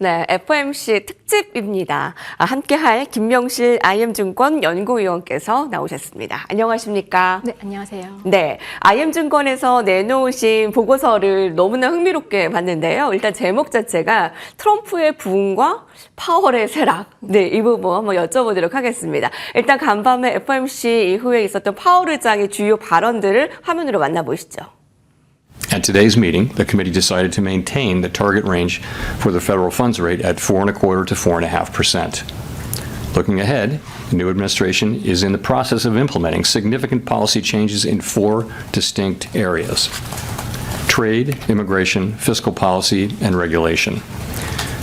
네, FOMC 특집입니다. 함께할 김명실 IM증권 연구위원께서 나오셨습니다. 안녕하십니까? 네, 안녕하세요. 네, IM증권에서 내놓으신 보고서를 너무나 흥미롭게 봤는데요. 일단 제목 자체가 트럼프의 부흥과 파월의 쇠락. 네, 이 부분 한번 여쭤보도록 하겠습니다. 일단 간밤에 FOMC 이후에 있었던 파월 의장의 주요 발언들을 화면으로 만나보시죠. At today's meeting, the committee decided to maintain the target range for the federal funds rate at 4.25% to 4.5%. Looking ahead, the new administration is in the process of implementing significant policy changes in 4 distinct areas: trade, immigration, fiscal policy, and regulation.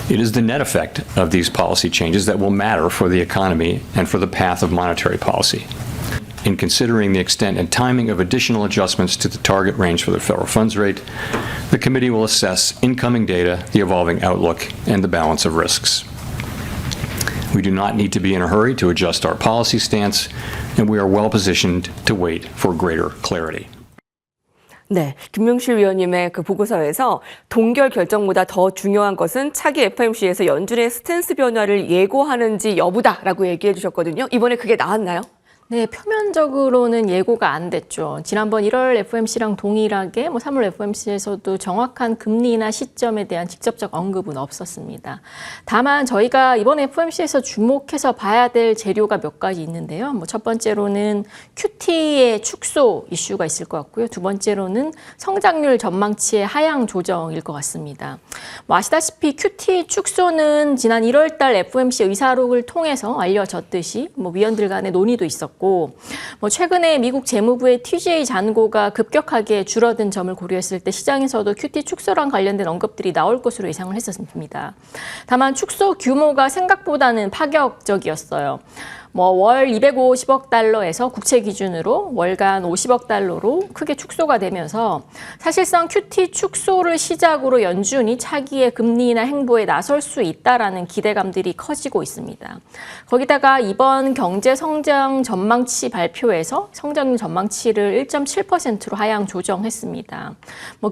It is the net effect of these policy changes that will matter for the economy and for the path of monetary policy. In considering the extent and timing of additional adjustments to the target range for the federal funds rate, the committee will assess incoming data, the evolving outlook, and the balance of risks. We do not need to be in a hurry to adjust our policy stance, and we are well positioned to wait for greater clarity. 네, 김명실 위원님의 그 보고서에서 동결 결정보다 더 중요한 것은 차기 FOMC에서 연준의 스탠스 변화를 예고하는지 여부다라고 얘기해 주셨거든요. 이번에 그게 나왔나요? 네, 표면적으로는 예고가 안 됐죠. 지난번 1월 FOMC랑 동일하게 3월 FOMC에서도 정확한 금리나 시점에 대한 직접적 언급은 없었습니다. 다만 저희가 이번 FOMC에서 주목해서 봐야 될 재료가 몇 가지 있는데요. 첫 번째로는 QT의 축소 이슈가 있을 것 같고요. 두 번째로는 성장률 전망치의 하향 조정일 것 같습니다. 아시다시피 QT 축소는 지난 1월 달 FOMC 의사록을 통해서 알려졌듯이 위원들 간의 논의도 있었고 최근에 미국 재무부의 TGA 잔고가 급격하게 줄어든 점을 고려했을 때 시장에서도 QT 축소랑 관련된 언급들이 나올 것으로 예상을 했었습니다. 다만 축소 규모가 생각보다는 파격적이었어요. 월 250억 달러에서 국채 기준으로 월간 50억 달러로 크게 축소가 되면서 사실상 QT 축소를 시작으로 연준이 차기의 금리나 행보에 나설 수 있다라는 기대감들이 커지고 있습니다. 거기다가 이번 경제 성장 전망치 발표에서 성장률 전망치를 1.7%로 하향 조정했습니다.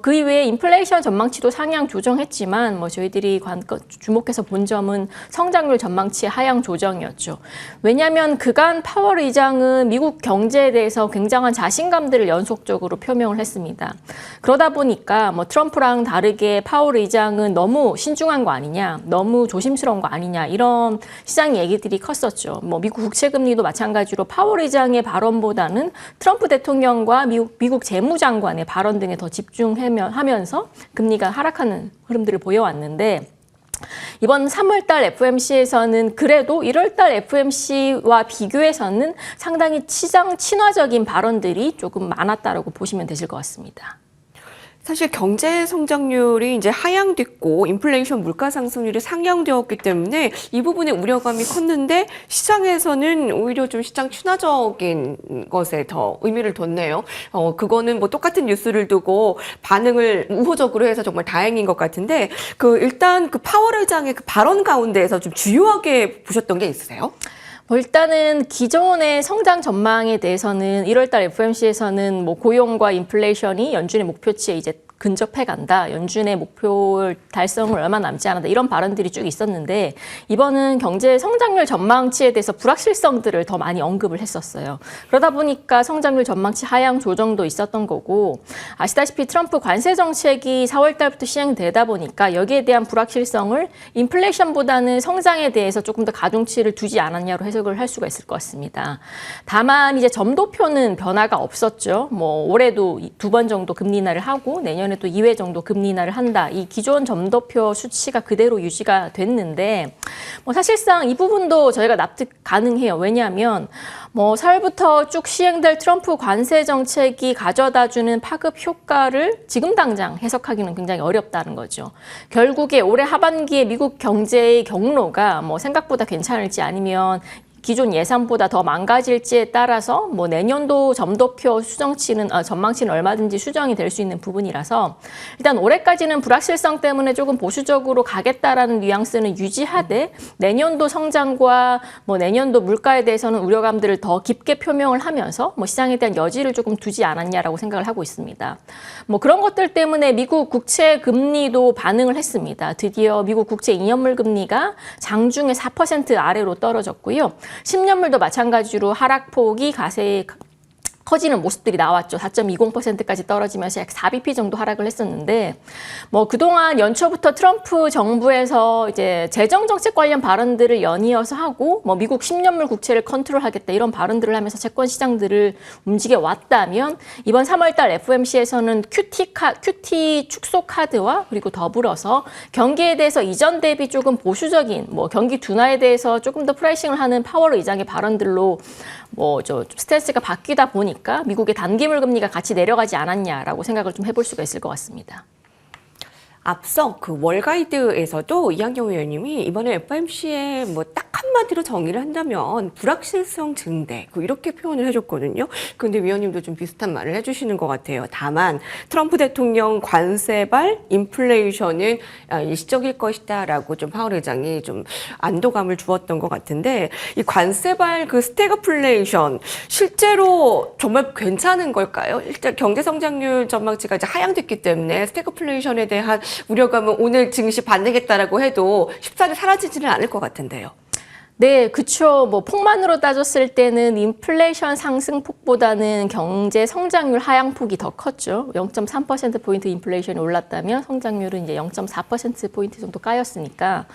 그 이외에 인플레이션 전망치도 상향 조정했지만 저희들이 주목해서 본 점은 성장률 전망치의 하향 조정이었죠. 왜냐하면 그간 파월 의장은 미국 경제에 대해서 굉장한 자신감들을 연속적으로 표명을 했습니다. 그러다 보니까 트럼프랑 다르게 파월 의장은 너무 신중한 거 아니냐, 너무 조심스러운 거 아니냐 이런 시장 얘기들이 컸었죠. 미국 국채금리도 마찬가지로 파월 의장의 발언보다는 트럼프 대통령과 미국 재무장관의 발언 등에 더 집중하면서 금리가 하락하는 흐름들을 보여왔는데 이번 3월달 FOMC에서는 그래도 1월달 FOMC와 비교해서는 상당히 시장 친화적인 발언들이 조금 많았다라고 보시면 되실 것 같습니다. 사실 경제 성장률이 이제 하향됐고 인플레이션 물가 상승률이 상향되었기 때문에 이 부분에 우려감이 컸는데 시장에서는 오히려 좀 시장 친화적인 것에 더 의미를 뒀네요. 그거는 똑같은 뉴스를 두고 반응을 우호적으로 해서 정말 다행인 것 같은데 일단 파월 의장의 그 발언 가운데에서 좀 주요하게 보셨던 게 있으세요? 일단은 기존의 성장 전망에 대해서는 1월달 FOMC에서는 고용과 인플레이션이 연준의 목표치에 이제 근접해 간다. 연준의 목표 달성을 얼마 남지 않았다. 이런 발언들이 쭉 있었는데 이번은 경제 성장률 전망치에 대해서 불확실성들을 더 많이 언급을 했었어요. 그러다 보니까 성장률 전망치 하향 조정도 있었던 거고 아시다시피 트럼프 관세 정책이 4월 달부터 시행되다 보니까 여기에 대한 불확실성을 인플레이션보다는 성장에 대해서 조금 더 가중치를 두지 않았냐로 해석을 할 수가 있을 것 같습니다. 다만 이제 점도표는 변화가 없었죠. 올해도 2번 정도 금리 인하를 하고 내년에 또 2회 정도 금리 인하를 한다. 이 기존 점도표 수치가 그대로 유지가 됐는데 사실상 이 부분도 저희가 납득 가능해요. 왜냐하면 4월부터 쭉 시행될 트럼프 관세 정책이 가져다주는 파급 효과를 지금 당장 해석하기는 굉장히 어렵다는 거죠. 결국에 올해 하반기에 미국 경제의 경로가 생각보다 괜찮을지 아니면 기존 예상보다 더 망가질지에 따라서 뭐 내년도 점도표 전망치는 얼마든지 수정이 될 수 있는 부분이라서 일단 올해까지는 불확실성 때문에 조금 보수적으로 가겠다라는 뉘앙스는 유지하되 내년도 성장과 뭐 내년도 물가에 대해서는 우려감들을 더 깊게 표명을 하면서 뭐 시장에 대한 여지를 조금 두지 않았냐라고 생각을 하고 있습니다. 뭐 그런 것들 때문에 미국 국채 금리도 반응을 했습니다. 드디어 미국 국채 2년물 금리가 장중에 4% 아래로 떨어졌고요. 10년물도 마찬가지로 하락폭이 가세히 커지는 모습들이 나왔죠. 4.20%까지 떨어지면서 약 4bp 정도 하락을 했었는데, 뭐 그동안 연초부터 트럼프 정부에서 이제 재정 정책 관련 발언들을 연이어서 하고, 뭐 미국 10년물 국채를 컨트롤하겠다 이런 발언들을 하면서 채권 시장들을 움직여 왔다면 이번 3월달 FOMC에서는 QT 축소 카드와 그리고 더불어서 경기에 대해서 이전 대비 조금 보수적인 뭐 경기 둔화에 대해서 조금 더 프라이싱을 하는 파월 의장의 발언들로 스탠스가 바뀌다 보니까 미국의 단기물 금리가 같이 내려가지 않았냐라고 생각을 좀 해볼 수가 있을 것 같습니다. 앞서 그 월가이드에서도 이한경 의원님이 이번에 FOMC에 뭐 딱 한마디로 정의를 한다면 불확실성 증대 이렇게 표현을 해줬거든요. 그런데 위원님도 좀 비슷한 말을 해주시는 것 같아요. 다만 트럼프 대통령 관세발 인플레이션은 일시적일 것이다라고 좀 파월 의장이 좀 안도감을 주었던 것 같은데 이 관세발 그 스태그플레이션 실제로 정말 괜찮은 걸까요? 일단 경제 성장률 전망치가 이제 하향됐기 때문에 스태그플레이션에 대한 우려감은 오늘 증시 반등했다라고 해도 쉽사리 사라지지는 않을 것 같은데요. 네, 그쵸. 뭐 폭만으로 따졌을 때는 인플레이션 상승폭보다는 경제 성장률 하향폭이 더 컸죠. 0.3%포인트 인플레이션이 올랐다면 성장률은 이제 0.4%포인트 정도 까였으니까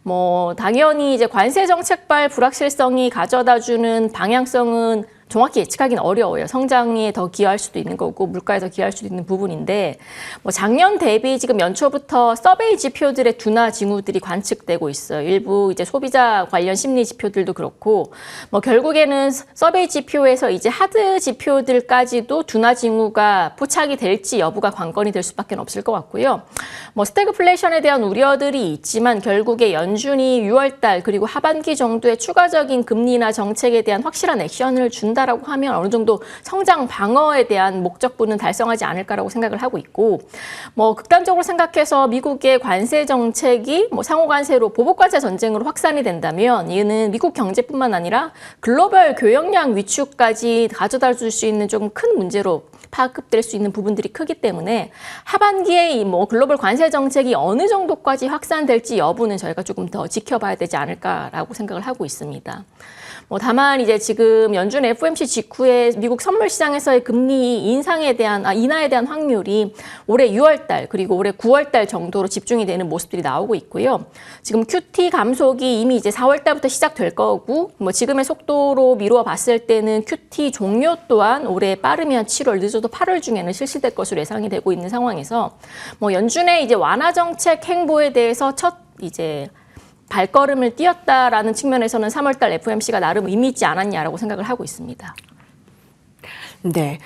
뭐 당연히 이제 관세 정책발 불확실성이 가져다주는 방향성은 정확히 예측하기는 어려워요. 성장에 더 기여할 수도 있는 거고 물가에 더 기여할 수도 있는 부분인데 뭐 작년 대비 지금 연초부터 서베이 지표들의 둔화 징후들이 관측되고 있어요. 일부 이제 소비자 관련 심리 지표들도 그렇고 뭐 결국에는 서베이 지표에서 이제 하드 지표들까지도 둔화 징후가 포착이 될지 여부가 관건이 될 수밖에 없을 것 같고요. 뭐 스태그플레이션에 대한 우려들이 있지만 결국에 연준이 6월달 그리고 하반기 정도에 추가적인 금리나 정책에 대한 확실한 액션을 준다라고 하면 어느 정도 성장 방어에 대한 목적분은 달성하지 않을까라고 생각을 하고 있고 뭐 극단적으로 생각해서 미국의 관세 정책이 뭐 상호 관세로 보복 관세 전쟁으로 확산이 된다면 이는 미국 경제뿐만 아니라 글로벌 교역량 위축까지 가져다 줄 수 있는 좀 큰 문제로 파급될 수 있는 부분들이 크기 때문에 하반기에 이 뭐 글로벌 관세 정책이 어느 정도까지 확산될지 여부는 저희가 조금 더 지켜봐야 되지 않을까라고 생각을 하고 있습니다. 뭐 다만 이제 지금 연준 FOMC 직후에 미국 선물 시장에서의 금리 인하에 대한 확률이 올해 6월달 그리고 올해 9월달 정도로 집중이 되는 모습들이 나오고 있고요. 지금 QT 감속이 이미 이제 4월달부터 시작될 거고 뭐 지금의 속도로 미루어 봤을 때는 QT 종료 또한 올해 빠르면 7월 늦어도 8월 중에는 실시될 것으로 예상이 되고 있는 상황에서 뭐 연준의 이제 완화 정책 행보에 대해서 첫 이제 발걸음을 띄었다라는 측면에서는 3월달 FOMC가 나름 의미 있지 않았냐라고 생각을 하고 있습니다. 네,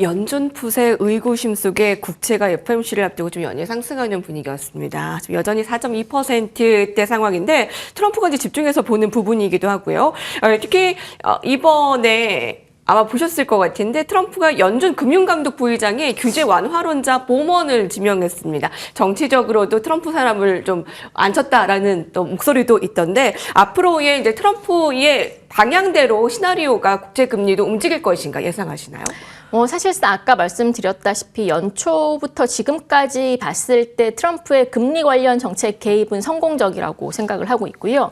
연준 푸세 의구심 속에 국채가 FOMC를 앞두고 좀 연일 상승하는 분위기였습니다. 지금 여전히 4.2%대 상황인데 트럼프가 이제 집중해서 보는 부분이기도 하고요. 특히 이번에 아마 보셨을 것 같은데 트럼프가 연준 금융감독 부의장에 규제 완화론자 보먼을 지명했습니다. 정치적으로도 트럼프 사람을 좀 앉혔다라는 또 목소리도 있던데 앞으로의 이제 트럼프의 방향대로 시나리오가 국제금리도 움직일 것인가 예상하시나요? 사실상 아까 말씀드렸다시피 연초부터 지금까지 봤을 때 트럼프의 금리 관련 정책 개입은 성공적이라고 생각을 하고 있고요.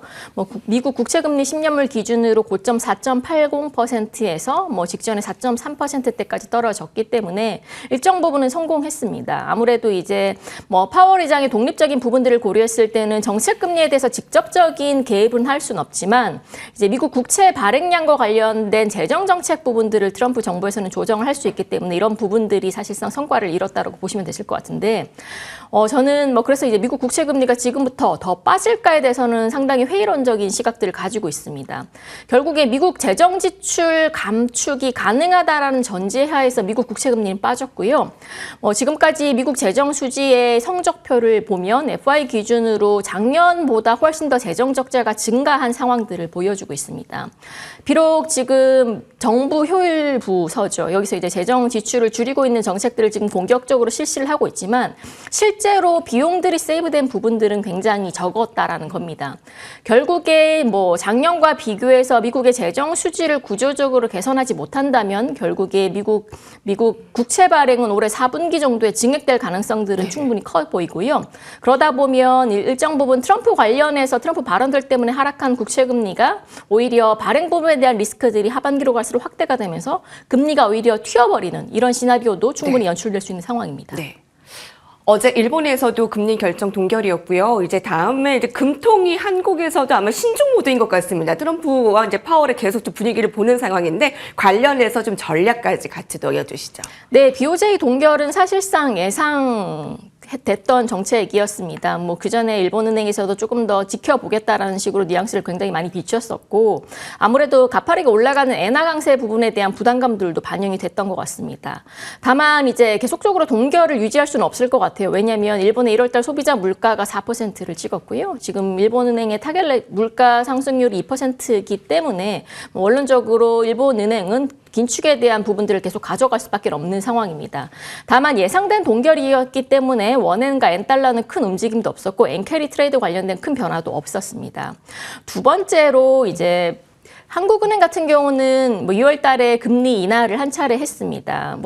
미국 국채금리 10년물 기준으로 고점 4.80%에서 직전에 4.3%대까지 떨어졌기 때문에 일정 부분은 성공했습니다. 아무래도 이제 파월 의장의 독립적인 부분들을 고려했을 때는 정책 금리에 대해서 직접적인 개입은 할 수는 없지만 이제 미국 국채 발행량과 관련된 재정 정책 부분들을 트럼프 정부에서는 조정을 할 수 있기 때문에 이런 부분들이 사실상 성과를 이뤘다고 보시면 되실 것 같은데 저는 그래서 이제 미국 국채 금리가 지금부터 더 빠질까에 대해서는 상당히 회의론적인 시각들을 가지고 있습니다. 결국에 미국 재정 지출 감축이 가능하다라는 전제하에서 미국 국채 금리는 빠졌고요. 지금까지 미국 재정 수지의 성적표를 보면 FY 기준으로 작년보다 훨씬 더 재정 적자가 증가한 상황들을 보여주고 있습니다. 비록 지금 정부 효율 부서죠. 여기서 이제 재정 지출을 줄이고 있는 정책들을 지금 공격적으로 실시를 하고 있지만 실제로 비용들이 세이브된 부분들은 굉장히 적었다라는 겁니다. 결국에 작년과 비교해서 미국의 재정 수지를 구조적으로 개선하지 못한다면 결국에 미국 국채 발행은 올해 4분기 정도에 증액될 가능성들은 충분히 커 보이고요. 그러다 보면 일정 부분 트럼프 관련해서 트럼프 발언들 때문에 하락한 국채 금리가 오히려 발행 부분에 대한 리스크들이 하반기로 갈수록 확대가 되면서 금리가 오히려 튀어버리는 이런 시나리오도 충분히 연출될 수 있는 상황입니다. 네. 어제 일본에서도 금리 결정 동결이었고요. 이제 다음에 이제 금통위 한국에서도 아마 신중 모드인 것 같습니다. 트럼프와 이제 파월의 계속 좀 분위기를 보는 상황인데 관련해서 좀 전략까지 같이 넣어주시죠. 네, BOJ 동결은 사실상 됐던 정책이었습니다. 그전에 일본은행에서도 조금 더 지켜보겠다라는 식으로 뉘앙스를 굉장히 많이 비췄었고 아무래도 가파르게 올라가는 엔화 강세 부분에 대한 부담감들도 반영이 됐던 것 같습니다. 다만 이제 계속적으로 동결을 유지할 수는 없을 것 같아요. 왜냐하면 일본의 1월달 소비자 물가가 4%를 찍었고요. 지금 일본은행의 타겟 물가 상승률이 2%이기 때문에 원론적으로 일본은행은 긴축에 대한 부분들을 계속 가져갈 수밖에 없는 상황입니다. 다만 예상된 동결이었기 때문에 원엔과 엔달러는 큰 움직임도 없었고 엔캐리 트레이드 관련된 큰 변화도 없었습니다. 두 번째로 이제 한국은행 같은 경우는 2월 달에 금리 인하를 한 차례 했습니다.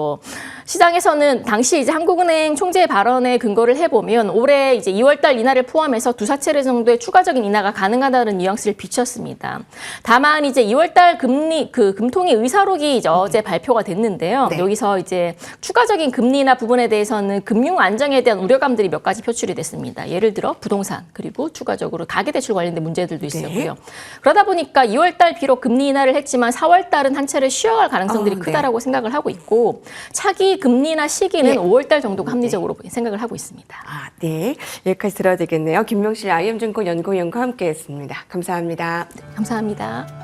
시장에서는 당시 이제 한국은행 총재의 발언에 근거를 해보면 올해 이제 2월 달 인하를 포함해서 두세 차례 정도의 추가적인 인하가 가능하다는 뉘앙스를 비췄습니다. 다만 이제 2월 달 금통위 의사록이 이제 어제 발표가 됐는데요. 네. 여기서 이제 추가적인 금리 인하 부분에 대해서는 금융 안정에 대한 우려감들이 몇 가지 표출이 됐습니다. 예를 들어 부동산 그리고 추가적으로 가계대출 관련된 문제들도 있었고요. 그러다 보니까 2월 달 비록 금리 인하를 했지만 4월 달은 한 차례 쉬어갈 가능성들이 크다라고 생각을 하고 있고 차기 금리 인하 시기는 5월 달 정도가 합리적으로 생각을 하고 있습니다. 네. 여기까지 들어야 되겠네요. 김명실 IM증권 연구위원과 함께했습니다. 감사합니다. 감사합니다.